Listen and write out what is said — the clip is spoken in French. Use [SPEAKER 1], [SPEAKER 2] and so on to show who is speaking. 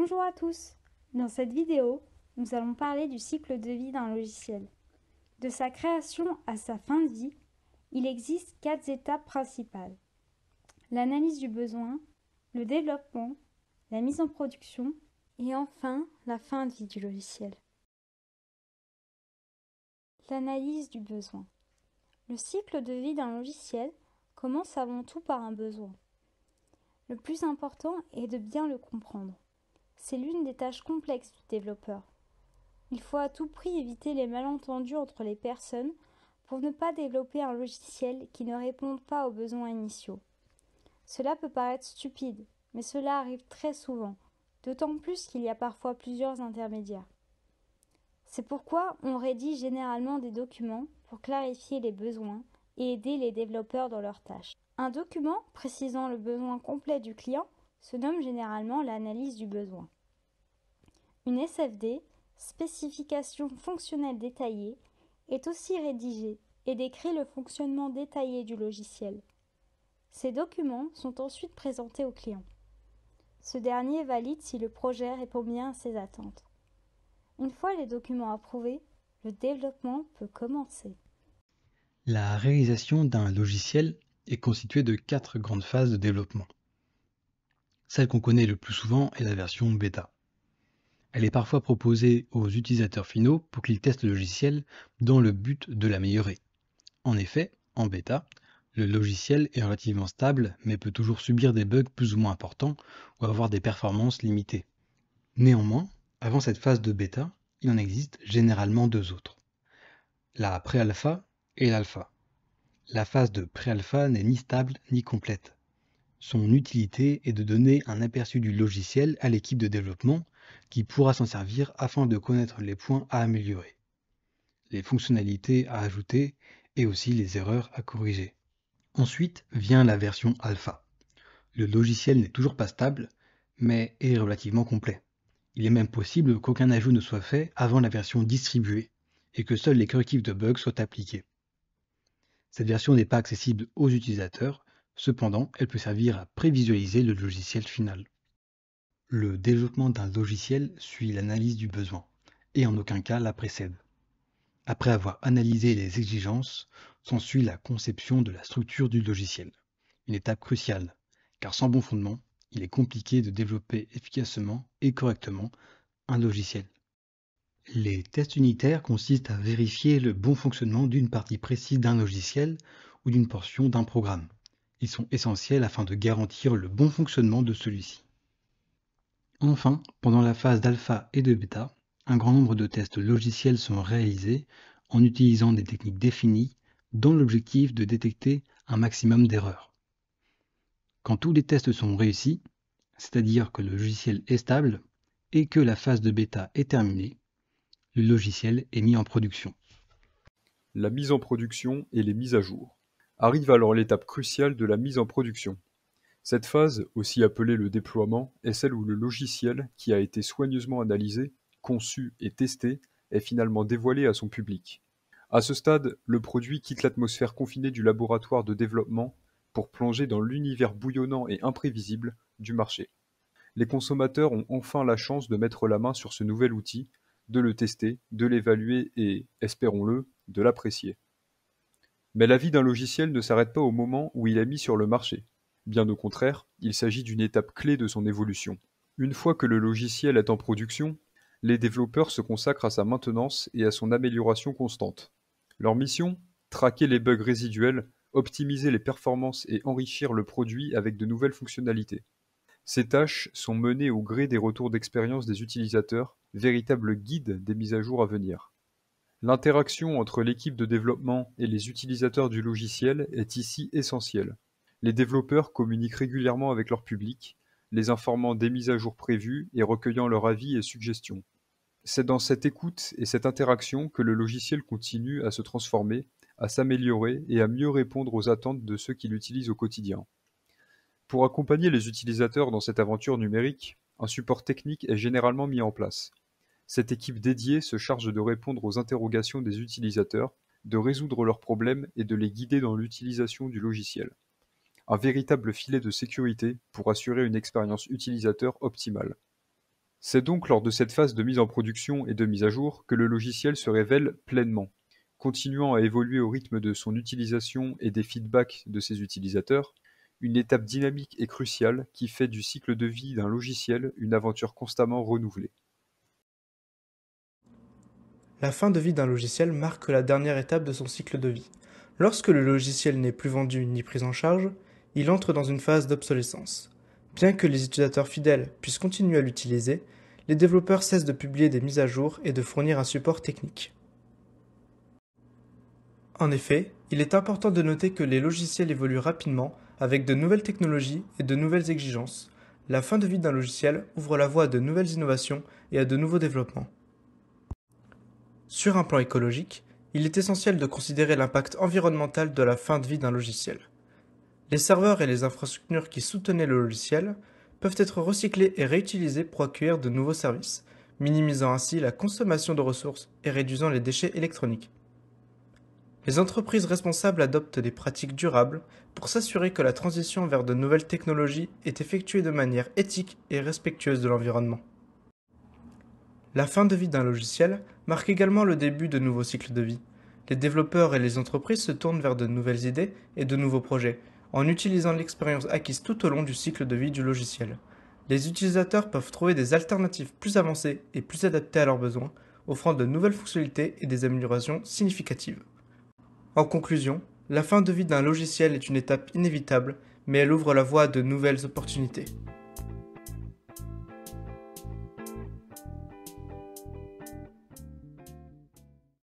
[SPEAKER 1] Bonjour à tous. Dans cette vidéo, nous allons parler du cycle de vie d'un logiciel. De sa création à sa fin de vie, il existe 4 étapes principales. L'analyse du besoin, le développement, la mise en production et enfin la fin de vie du logiciel. L'analyse du besoin. Le cycle de vie d'un logiciel commence avant tout par un besoin. Le plus important est de bien le comprendre. C'est l'une des tâches complexes du développeur. Il faut à tout prix éviter les malentendus entre les personnes pour ne pas développer un logiciel qui ne réponde pas aux besoins initiaux. Cela peut paraître stupide, mais cela arrive très souvent, d'autant plus qu'il y a parfois plusieurs intermédiaires. C'est pourquoi on rédige généralement des documents pour clarifier les besoins et aider les développeurs dans leurs tâches. Un document précisant le besoin complet du client se nomme généralement l'analyse du besoin. Une SFD, spécification fonctionnelle détaillée, est aussi rédigée et décrit le fonctionnement détaillé du logiciel. Ces documents sont ensuite présentés au client. Ce dernier valide si le projet répond bien à ses attentes. Une fois les documents approuvés, le développement peut commencer.
[SPEAKER 2] La réalisation d'un logiciel est constituée de 4 grandes phases de développement. Celle qu'on connaît le plus souvent est la version bêta. Elle est parfois proposée aux utilisateurs finaux pour qu'ils testent le logiciel dans le but de l'améliorer. En effet, en bêta, le logiciel est relativement stable mais peut toujours subir des bugs plus ou moins importants ou avoir des performances limitées. Néanmoins, avant cette phase de bêta, il en existe généralement 2 autres. La pré-alpha et l'alpha. La phase de pré-alpha n'est ni stable ni complète. Son utilité est de donner un aperçu du logiciel à l'équipe de développement qui pourra s'en servir afin de connaître les points à améliorer, les fonctionnalités à ajouter et aussi les erreurs à corriger. Ensuite vient la version alpha. Le logiciel n'est toujours pas stable, mais est relativement complet. Il est même possible qu'aucun ajout ne soit fait avant la version distribuée et que seuls les correctifs de bugs soient appliqués. Cette version n'est pas accessible aux utilisateurs, cependant elle peut servir à prévisualiser le logiciel final. Le développement d'un logiciel suit l'analyse du besoin, et en aucun cas la précède. Après avoir analysé les exigences, s'ensuit la conception de la structure du logiciel, une étape cruciale, car sans bon fondement, il est compliqué de développer efficacement et correctement un logiciel. Les tests unitaires consistent à vérifier le bon fonctionnement d'une partie précise d'un logiciel ou d'une portion d'un programme. Ils sont essentiels afin de garantir le bon fonctionnement de celui-ci. Enfin, pendant la phase d'alpha et de bêta, un grand nombre de tests logiciels sont réalisés en utilisant des techniques définies dans l'objectif de détecter un maximum d'erreurs. Quand tous les tests sont réussis, c'est-à-dire que le logiciel est stable et que la phase de bêta est terminée, le logiciel est mis en production.
[SPEAKER 3] La mise en production et les mises à jour. Arrive alors l'étape cruciale de la mise en production. Cette phase, aussi appelée le déploiement, est celle où le logiciel, qui a été soigneusement analysé, conçu et testé, est finalement dévoilé à son public. À ce stade, le produit quitte l'atmosphère confinée du laboratoire de développement pour plonger dans l'univers bouillonnant et imprévisible du marché. Les consommateurs ont enfin la chance de mettre la main sur ce nouvel outil, de le tester, de l'évaluer et, espérons-le, de l'apprécier. Mais la vie d'un logiciel ne s'arrête pas au moment où il est mis sur le marché. Bien au contraire, il s'agit d'une étape clé de son évolution. Une fois que le logiciel est en production, les développeurs se consacrent à sa maintenance et à son amélioration constante. Leur mission ? Traquer les bugs résiduels, optimiser les performances et enrichir le produit avec de nouvelles fonctionnalités. Ces tâches sont menées au gré des retours d'expérience des utilisateurs, véritables guides des mises à jour à venir. L'interaction entre l'équipe de développement et les utilisateurs du logiciel est ici essentielle. Les développeurs communiquent régulièrement avec leur public, les informant des mises à jour prévues et recueillant leur avis et suggestions. C'est dans cette écoute et cette interaction que le logiciel continue à se transformer, à s'améliorer et à mieux répondre aux attentes de ceux qui l'utilisent au quotidien. Pour accompagner les utilisateurs dans cette aventure numérique, un support technique est généralement mis en place. Cette équipe dédiée se charge de répondre aux interrogations des utilisateurs, de résoudre leurs problèmes et de les guider dans l'utilisation du logiciel. Un véritable filet de sécurité pour assurer une expérience utilisateur optimale. C'est donc lors de cette phase de mise en production et de mise à jour que le logiciel se révèle pleinement, continuant à évoluer au rythme de son utilisation et des feedbacks de ses utilisateurs, une étape dynamique et cruciale qui fait du cycle de vie d'un logiciel une aventure constamment renouvelée.
[SPEAKER 4] La fin de vie d'un logiciel marque la dernière étape de son cycle de vie. Lorsque le logiciel n'est plus vendu ni pris en charge, il entre dans une phase d'obsolescence. Bien que les utilisateurs fidèles puissent continuer à l'utiliser, les développeurs cessent de publier des mises à jour et de fournir un support technique. En effet, il est important de noter que les logiciels évoluent rapidement avec de nouvelles technologies et de nouvelles exigences. La fin de vie d'un logiciel ouvre la voie à de nouvelles innovations et à de nouveaux développements. Sur un plan écologique, il est essentiel de considérer l'impact environnemental de la fin de vie d'un logiciel. Les serveurs et les infrastructures qui soutenaient le logiciel peuvent être recyclés et réutilisés pour accueillir de nouveaux services, minimisant ainsi la consommation de ressources et réduisant les déchets électroniques. Les entreprises responsables adoptent des pratiques durables pour s'assurer que la transition vers de nouvelles technologies est effectuée de manière éthique et respectueuse de l'environnement. La fin de vie d'un logiciel marque également le début de nouveaux cycles de vie. Les développeurs et les entreprises se tournent vers de nouvelles idées et de nouveaux projets, en utilisant l'expérience acquise tout au long du cycle de vie du logiciel. Les utilisateurs peuvent trouver des alternatives plus avancées et plus adaptées à leurs besoins, offrant de nouvelles fonctionnalités et des améliorations significatives. En conclusion, la fin de vie d'un logiciel est une étape inévitable, mais elle ouvre la voie à de nouvelles opportunités.